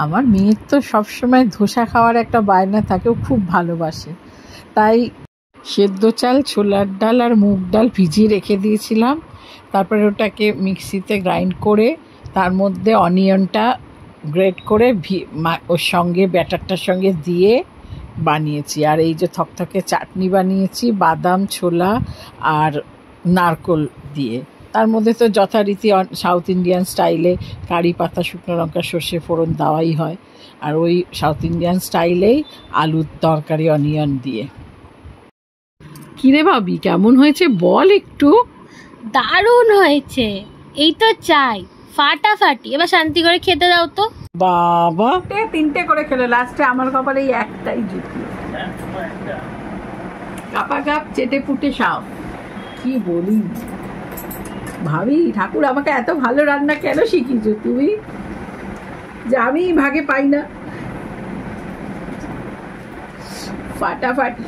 আমার মেয়ের তো সবসময় ধোসা খাওয়ার একটা বায়না থাকে, ও খুব ভালোবাসে। তাই সেদ্ধ চাল, ছোলার ডাল আর মুগ ডাল ভিজিয়ে রেখে দিয়েছিলাম। তারপরে ওটাকে মিক্সিতে গ্রাইন্ড করে তার মধ্যে অনিয়নটা গ্রেট করে ওর সঙ্গে ব্যাটারটার সঙ্গে দিয়ে বানিয়েছি। আর এই যে থকথকে চাটনি বানিয়েছি বাদাম, ছোলা আর নারকোল দিয়ে। তার মধ্যে তো যথারীতি সাউথ ইন্ডিয়ান স্টাইলে কারি পাতা, শুকনো লঙ্কা, সর্ষে ফোড়ন দেওয়াই হয়। আর ওই সাউথ ইন্ডিয়ান স্টাইলেই আলুর তরকারি অনিয়ন দিয়ে। কিরে ভাবি, কেমন হয়েছে বল একটু? দারুণ হয়েছে, এই তো চাই ফাটাফাটি। এবার শান্তি করে খেতে দাও তো। বাবা, তিনটে করে খেলো, লাস্টে আমার কপালে এই একটাই জুটি। কাপা কাপ চেটে পুটে সাপ। কি বলি ভাবি, ঠাকুর আমাকে এত ভালো রান্না কেন শিখিয়েছো তুমি, যে আমি ভাগে পাই না। ফাটাফাটি।